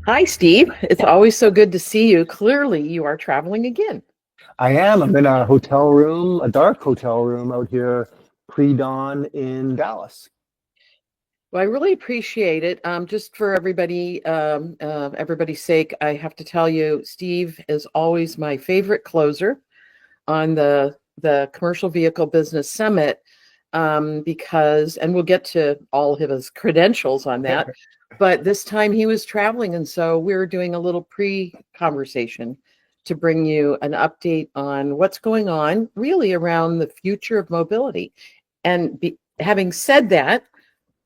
Hi, Steve. It's always so good to see you. Clearly, you are traveling again. I am. I'm in a hotel room, a dark hotel room out here pre-dawn in Dallas. Well, I really appreciate it. Just for everybody's sake, I have to tell you, Steve is always my favorite closer on the Commercial Vehicle Business Summit, because, and we'll get to all of his credentials on that, but this time he was traveling, and so we were doing a little pre-conversation to bring you an update on what's going on really around the future of mobility. Having said that,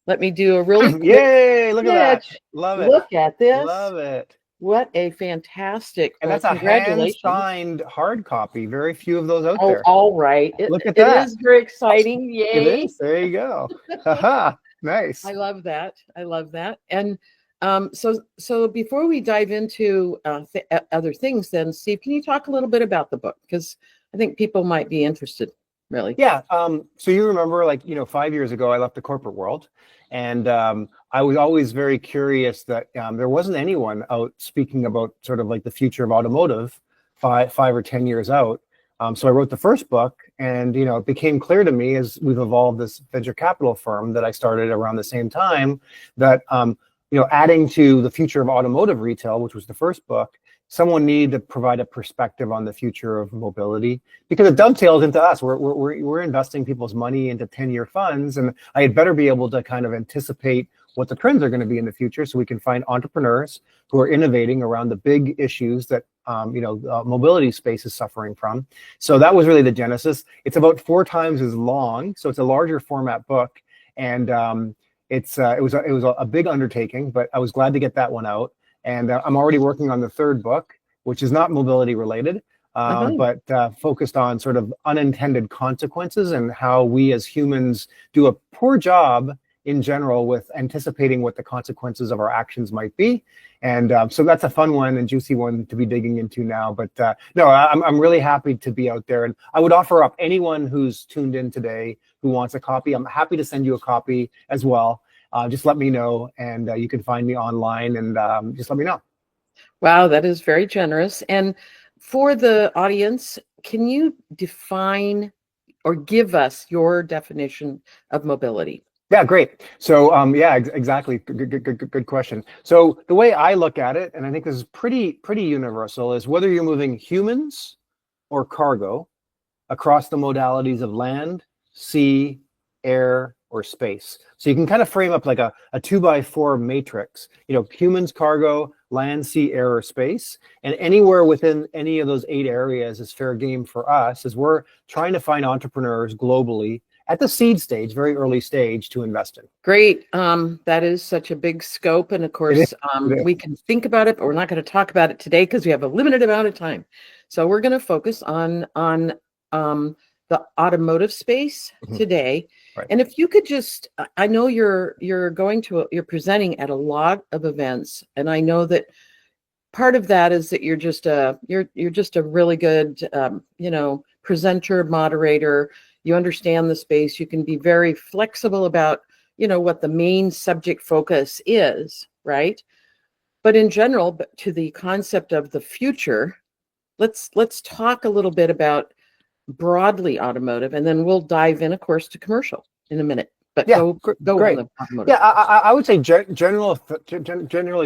let me do a really quick Yay, look at that. pitch. Love it. Look at this. Love it. What a fantastic, And well, that's a congratulations. hand-signed hard copy. Very few of those out Oh, there. all right. It, Look at it that. is very exciting. It Yay. is. There you go. Haha. Nice. I love that. I love that. And so before we dive into other things, then, Steve, can you talk a little bit about the book? Because I think people might be interested, really. Yeah. So you remember, 5 years ago, I left the corporate world, and I was always very curious that there wasn't anyone out speaking about sort of like the future of automotive 5 or 10 years out. So I wrote the first book, and it became clear to me as we've evolved this venture capital firm that I started around the same time that adding to the future of automotive retail, which was the first book, someone needed to provide a perspective on the future of mobility because it dovetails into us. We're investing people's money into 10-year funds, and I had better be able to kind of anticipate what the trends are going to be in the future, so we can find entrepreneurs who are innovating around the big issues that mobility space is suffering from. So that was really the genesis. It's about 4 times as long, so it's a larger format book, and it was a big undertaking, but I was glad to get that one out. And I'm already working on the third book, which is not mobility related, but focused on sort of unintended consequences and how we as humans do a poor job in general with anticipating what the consequences of our actions might be. And so that's a fun one and juicy one to be digging into now. But no, I'm really happy to be out there. And I would offer up anyone who's tuned in today who wants a copy. I'm happy to send you a copy as well. Just let me know, and you can find me online, and just let me know. Wow, that is very generous. And for the audience, can you define or give us your definition of mobility? Yeah, great. So yeah, exactly. Good question. So the way I look at it, and I think this is pretty universal, is whether you're moving humans or cargo across the modalities of land, sea, air, or space. So you can kind of frame up like a 2x4 matrix, humans, cargo, land, sea, air, or space. And anywhere within any of those 8 areas is fair game for us as we're trying to find entrepreneurs globally at the seed stage, very early stage, to invest in. Great. That is such a big scope. And of course, It we can think about it, but we're not going to talk about it today because we have a limited amount of time. So we're going to focus on the automotive space today. Right. And if you could just, I know you're presenting at a lot of events, and I know that part of that is that you're just a really good presenter, moderator. You understand the space. You can be very flexible about what the main subject focus is, right? But in general, to the concept of the future, let's talk a little bit about broadly automotive, and then we'll dive in, of course, to commercial in a minute. But yeah, go great. on the automotive. Yeah, I would say generally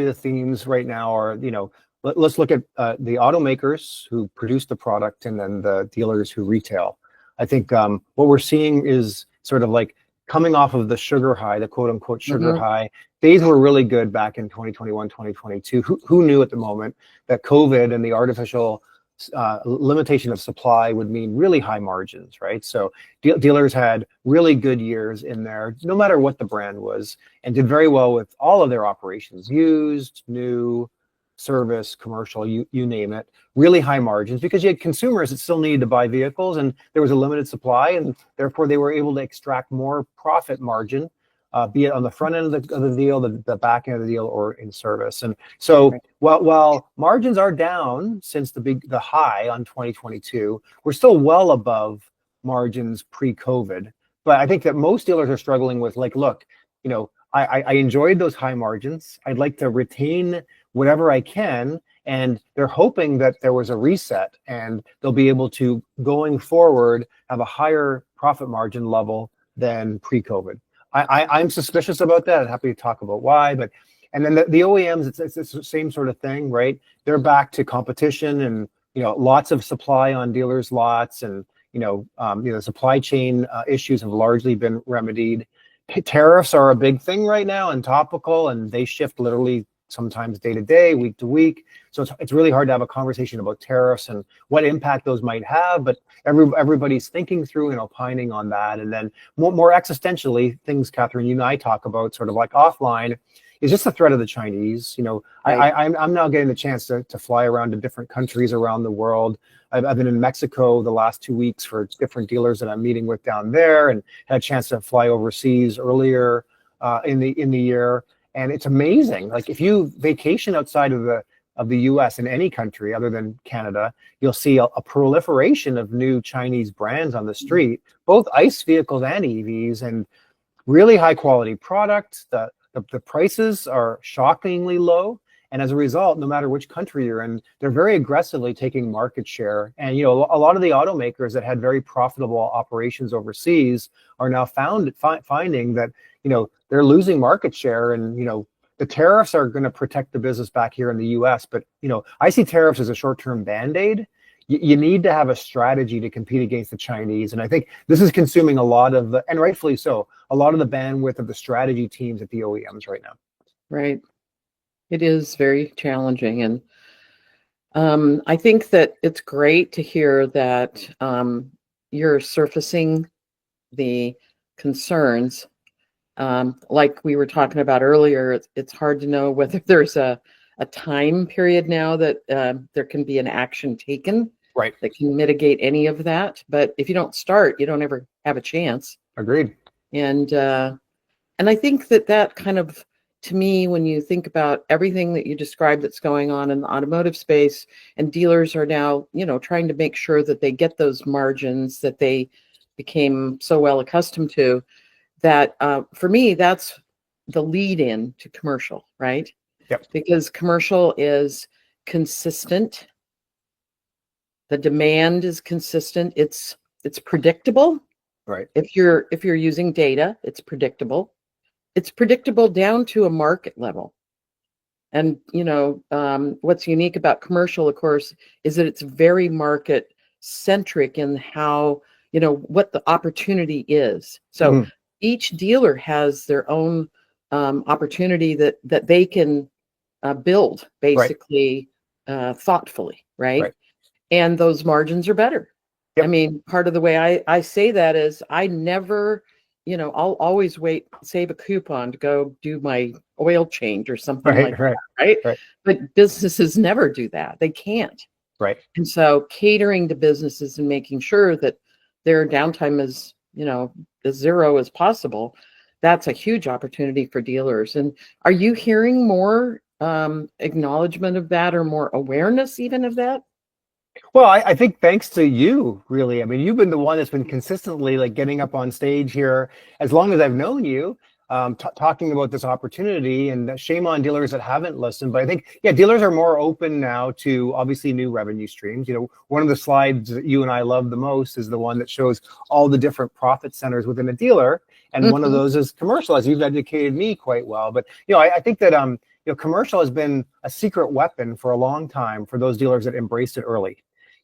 the themes right now are, let's look at the automakers who produce the product and then the dealers who retail. I think what we're seeing is sort of like coming off of the sugar high, the quote unquote sugar high. Days were really good back in 2021, 2022. Who knew at the moment that COVID and the artificial limitation of supply would mean really high margins, right? So dealers had really good years in there, no matter what the brand was, and did very well with all of their operations, used, new, service, commercial, you name it, really high margins, because you had consumers that still needed to buy vehicles, and there was a limited supply, and therefore they were able to extract more profit margin, be it on the front end of the deal, the back end of the deal, or in service. And so while margins are down since the high on 2022, we're still well above margins pre-COVID. But I think that most dealers are struggling with, like, look, I enjoyed those high margins. I'd like to retain whatever I can. And they're hoping that there was a reset and they'll be able to, going forward, have a higher profit margin level than pre-COVID. I'm suspicious about that. I'm happy to talk about why, but and then the OEMs, it's the same sort of thing, right? They're back to competition and lots of supply on dealers' lots, and supply chain issues have largely been remedied. Tariffs are a big thing right now and topical, and they shift literally sometimes day to day, week to week. So it's really hard to have a conversation about tariffs and what impact those might have. But everybody's thinking through and opining on that. And then more existentially, things, Kathryn, you and I talk about sort of like offline, is just the threat of the Chinese. Right. I'm now getting the chance to fly around to different countries around the world. I've been in Mexico the last 2 weeks for different dealers that I'm meeting with down there, and had a chance to fly overseas earlier in the year. And it's amazing. Like if you vacation outside of the US in any country other than Canada, you'll see a proliferation of new Chinese brands on the street, both ICE vehicles and EVs, and really high quality products. The prices are shockingly low. And as a result, no matter which country you're in, they're very aggressively taking market share. And a lot of the automakers that had very profitable operations overseas are now finding that they're losing market share, and the tariffs are going to protect the business back here in the US. But I see tariffs as a short-term band-aid. You need to have a strategy to compete against the Chinese, and I think this is consuming a lot of and rightfully so, a lot of the bandwidth of the strategy teams at the OEMs right now. Right. It is very challenging. And I think that it's great to hear that you're surfacing the concerns. Like we were talking about earlier, it's hard to know whether there's a time period now that there can be an action taken, right, that can mitigate any of that. But if you don't start, you don't ever have a chance. Agreed. And I think that kind of, to me, when you think about everything that you described that's going on in the automotive space, and dealers are now, trying to make sure that they get those margins that they became so well accustomed to, that for me, that's the lead in to commercial, right? Yep. Because commercial is consistent. The demand is consistent. It's predictable. Right. If you're using data, it's predictable. It's predictable down to a market level. And, what's unique about commercial, of course, is that it's very market centric in how, what the opportunity is. So each dealer has their own opportunity that they can build basically thoughtfully, right? And those margins are better. Yep. I mean, part of the way I say that is I never, I'll always save a coupon to go do my oil change or something like that, right? But businesses never do that. They can't. Right. And so catering to businesses and making sure that their downtime is, as zero as possible, that's a huge opportunity for dealers. And are you hearing more acknowledgement of that, or more awareness even of that? Well, I think thanks to you, really. I mean, you've been the one that's been consistently like getting up on stage here as long as I've known you, talking about this opportunity, and shame on dealers that haven't listened. But I think, dealers are more open now to obviously new revenue streams. One of the slides that you and I love the most is the one that shows all the different profit centers within a dealer. And one of those is commercial, as you've educated me quite well. But, I think that, commercial has been a secret weapon for a long time for those dealers that embraced it early.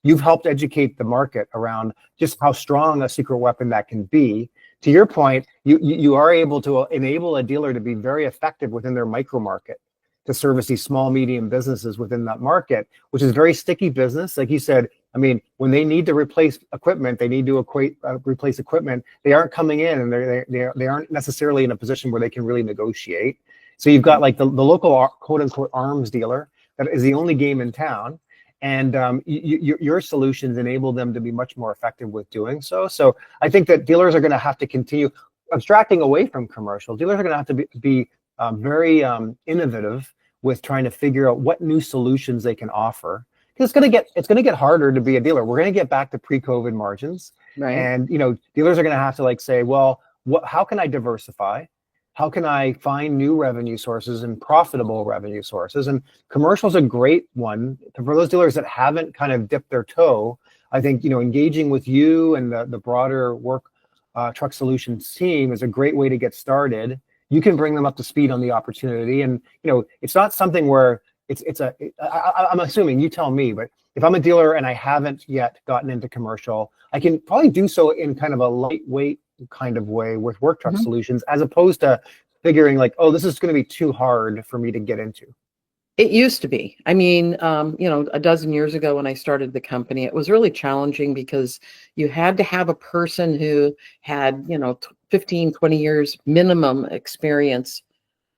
You've helped educate the market around just how strong a secret weapon that can be. To your point, you are able to enable a dealer to be very effective within their micro market, to service these small, medium businesses within that market, which is very sticky business. Like you said, I mean, when they need to replace equipment, they need to replace equipment. They aren't coming in, and they aren't necessarily in a position where they can really negotiate. So you've got like the local quote unquote arms dealer that is the only game in town. And your solutions enable them to be much more effective with doing so. So I think that dealers are going to have to continue abstracting away from commercial. Dealers are going to have to be very innovative with trying to figure out what new solutions they can offer. Because it's going to get harder to be a dealer. We're going to get back to pre-COVID margins, right? And dealers are going to have to say, well, how can I diversify? how can I find new revenue sources and profitable revenue sources? And commercial is a great one for those dealers that haven't kind of dipped their toe. I think, engaging with you and the broader work truck solutions team is a great way to get started. You can bring them up to speed on the opportunity. And, it's not something where I'm assuming, you tell me, but if I'm a dealer and I haven't yet gotten into commercial, I can probably do so in kind of a lightweight kind of way with work truck solutions, as opposed to figuring like, oh, this is going to be too hard for me to get into. It used to be. I mean, a dozen years ago when I started the company, it was really challenging because you had to have a person who had, 15, 20 years minimum experience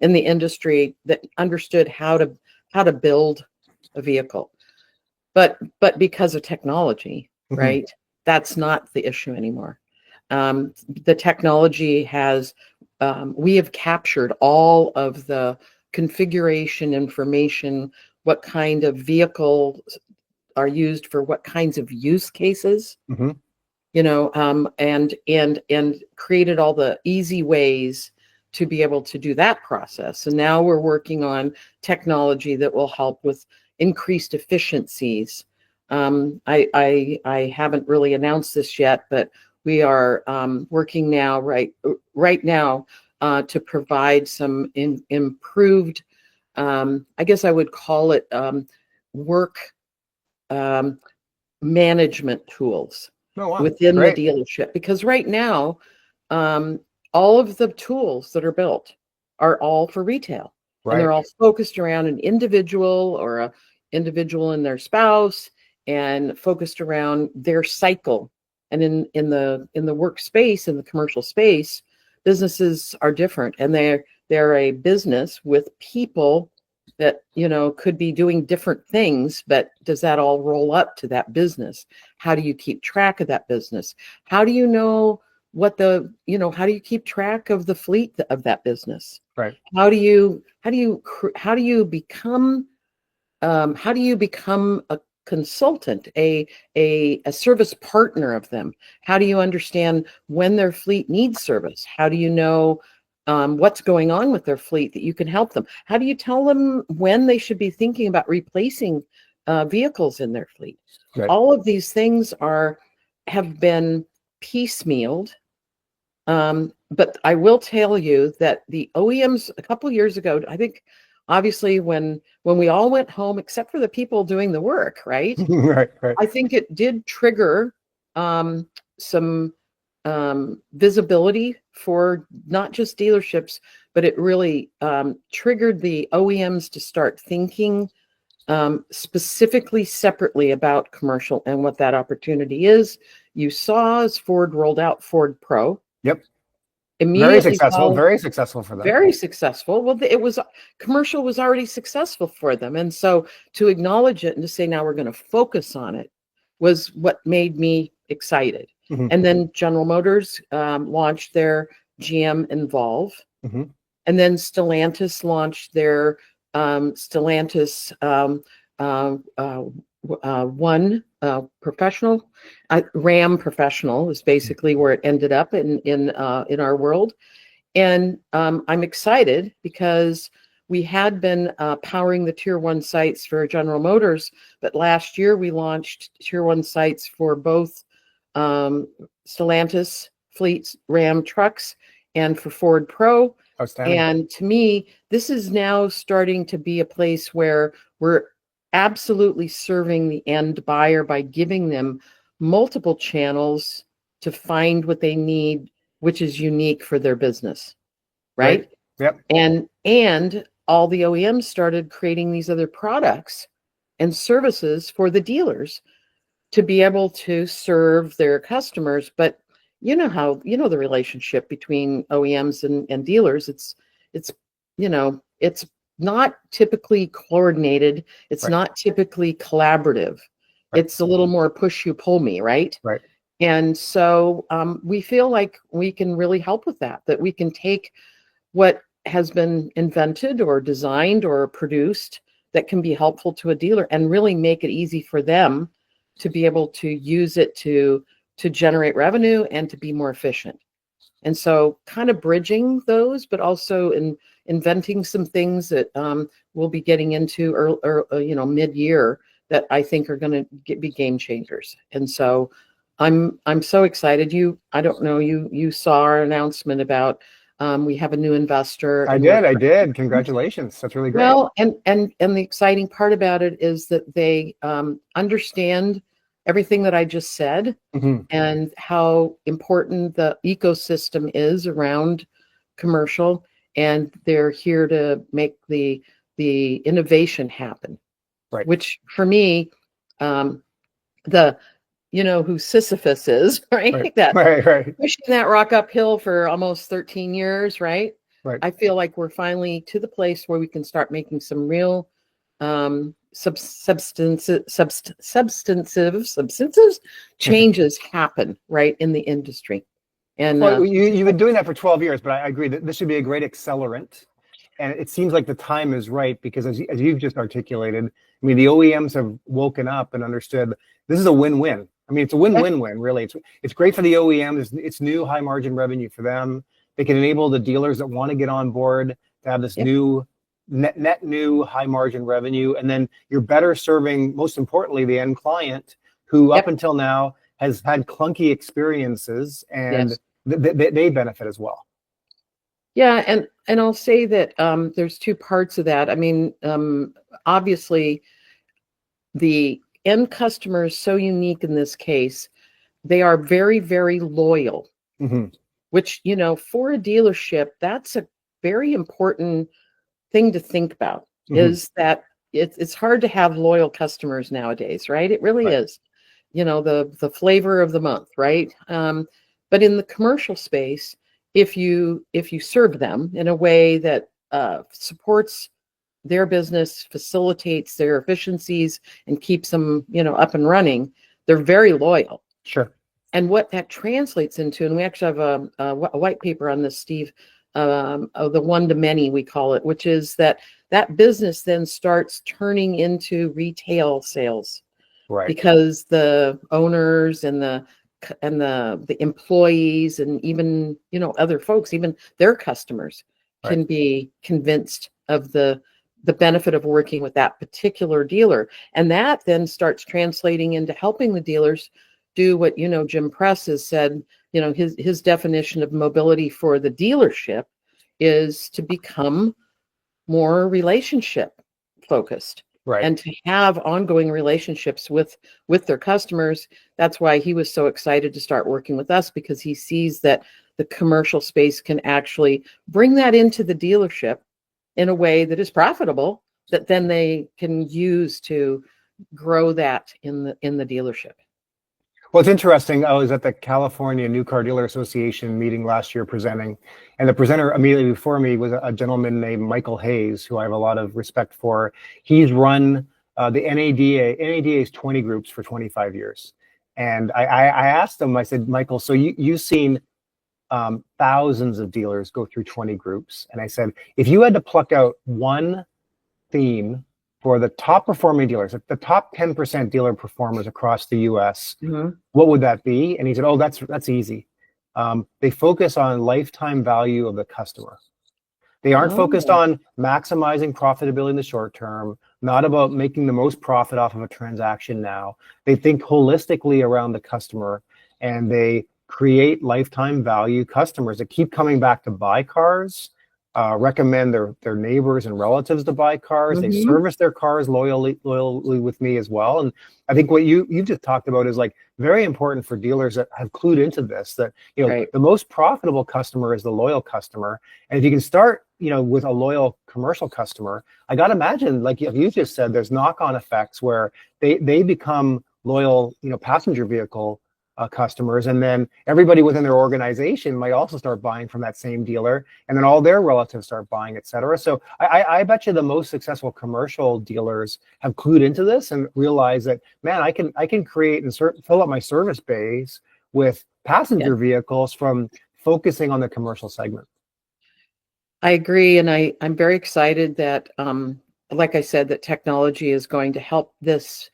in the industry that understood how to build a vehicle. But because of technology, right, that's not the issue anymore. The technology has, we have captured all of the configuration information, what kind of vehicles are used for what kinds of use cases, and created all the easy ways to be able to do that process. And now we're working on technology that will help with increased efficiencies. I haven't really announced this yet, but we are working now, right now, to provide some improved, I guess I would call it work management tools within the dealership. Because right now, all of the tools that are built are all for retail. And they're all focused around an individual or a individual and their spouse, and focused around their cycle. And in the workspace, in the commercial space, businesses are different, and they're a business with people that could be doing different things, but does that all roll up to that business? How do you keep track of that business? How do you know how do you keep track of the fleet of that business? Right. How do you become a consultant, a service partner of them? How do you understand when their fleet needs service? How do you know what's going on with their fleet that you can help them? How do you tell them when they should be thinking about replacing vehicles in their fleet? Right. All of these things have been piecemealed. But I will tell you that the OEMs a couple of years ago, I think, obviously when we all went home, except for the people doing the work, right? Right. I think it did trigger some visibility for not just dealerships, but it really triggered the OEMs to start thinking specifically separately about commercial and what that opportunity is. You saw as Ford rolled out Ford Pro. Yep. Immediately very successful for them. Very successful. Well, commercial was already successful for them. And so to acknowledge it and to say, now we're going to focus on it, was what made me excited. And then General Motors launched their GM Envolve. And then Stellantis launched their Stellantis One Professional. Ram Professional is basically where it ended up in our world. And I'm excited because we had been powering the Tier 1 sites for General Motors, but last year we launched Tier 1 sites for both Stellantis fleets, Ram trucks, and for Ford Pro. Outstanding. And to me, this is now starting to be a place where we're absolutely serving the end buyer by giving them multiple channels to find what they need, which is unique for their business, right? Yep. And all the OEMs started creating these other products and services for the dealers to be able to serve their customers. But the relationship between OEMs and dealers, it's not typically coordinated. It's not typically collaborative. It's a little more push you, pull me, right? Right. And so we feel like we can really help with that we can take what has been invented or designed or produced that can be helpful to a dealer and really make it easy for them to be able to use it to generate revenue and to be more efficient. And so kind of bridging those, but also inventing some things that we'll be getting into mid-year that I think are going to be game changers. And so I'm so excited. I don't know, you saw our announcement about we have a new investor. I did. Congratulations. That's really great. Well, and the exciting part about it is that they understand everything that I just said, and how important the ecosystem is around commercial, and they're here to make the innovation happen. Right. Which for me, who Sisyphus is, right? Right. Pushing that rock uphill for almost 13 years, right? Right. I feel like we're finally to the place where we can start making some real substantive changes happen right in the industry. And well, you've been doing that for 12 years, but I agree that this should be a great accelerant. And it seems like the time is right because as you've just articulated, I mean, the OEMs have woken up and understood this is a win-win. I mean, it's a win-win-win, really. It's great for the OEMs. It's new high margin revenue for them. They can enable the dealers that want to get on board to have this new net new high margin revenue. And then you're better serving, most importantly, the end client who up until now has had clunky experiences, and they benefit as well. Yeah, and I'll say that there's two parts of that. I mean, obviously, the end customer is so unique in this case. They are very, very loyal, which, for a dealership, that's a very important thing to think about, is that it's hard to have loyal customers nowadays, right? It really is. The flavor of the month, right? But in the commercial space, if you serve them in a way that supports their business, facilitates their efficiencies, and keeps them, up and running, they're very loyal. Sure. And what that translates into, and we actually have a white paper on this, Steve, of the one to many, we call it, which is that business then starts turning into retail sales, right? Because the owners and the employees and even other folks, even their customers, can be convinced of the benefit of working with that particular dealer, and that then starts translating into helping the dealers do what Jim Press has said. His definition of mobility for the dealership is to become more relationship focused. Right. And to have ongoing relationships with their customers. That's why he was so excited to start working with us, because he sees that the commercial space can actually bring that into the dealership in a way that is profitable, that then they can use to grow that in the dealership. Well, it's interesting. I was at the California New Car Dealer Association meeting last year presenting, and the presenter immediately before me was a gentleman named Michael Hayes, who I have a lot of respect for. He's run the NADA. NADA's 20 groups for 25 years. And I asked him, I said, Michael, so you've seen thousands of dealers go through 20 groups. And I said, if you had to pluck out one theme for the top performing dealers, the top 10% dealer performers across the US, what would that be? And he said, oh, that's easy. They focus on lifetime value of the customer. They aren't focused on maximizing profitability in the short term, not about making the most profit off of a transaction now. They think holistically around the customer, and they create lifetime value customers that keep coming back to buy cars, recommend their neighbors and relatives to buy cars. They service their cars loyally with me as well. And I think what you just talked about is like very important for dealers that have clued into this, that the most profitable customer is the loyal customer. And if you can start with a loyal commercial customer, I got to imagine, like you just said, there's knock-on effects where they become loyal passenger vehicle customers, and then everybody within their organization might also start buying from that same dealer, and then all their relatives start buying, et cetera. So I bet you the most successful commercial dealers have clued into this and realize that, man, I can create and fill up my service base with passenger vehicles from focusing on the commercial segment. I agree, and I'm very excited that, like I said, that technology is going to help this.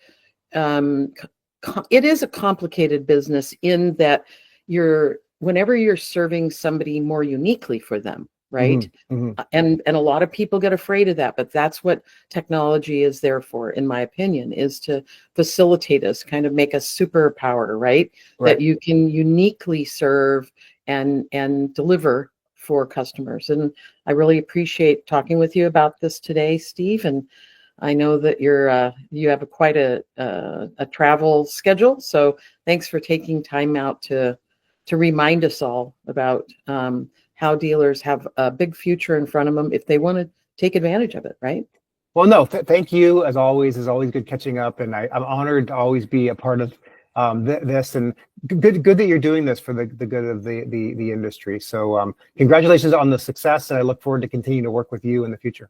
It is a complicated business in that you're whenever you're serving somebody more uniquely for them, right? Mm-hmm. And a lot of people get afraid of that, but that's what technology is there for, in my opinion, is to facilitate us, kind of make us superpower, right? That you can uniquely serve and deliver for customers. And I really appreciate talking with you about this today, Steve. And I know that you have quite a travel schedule, so thanks for taking time out to remind us all about how dealers have a big future in front of them if they want to take advantage of it, right? Well, no, thank you as always. It's always good catching up, and I'm honored to always be a part of this. And good that you're doing this for the good of the industry. So congratulations on the success, and I look forward to continuing to work with you in the future.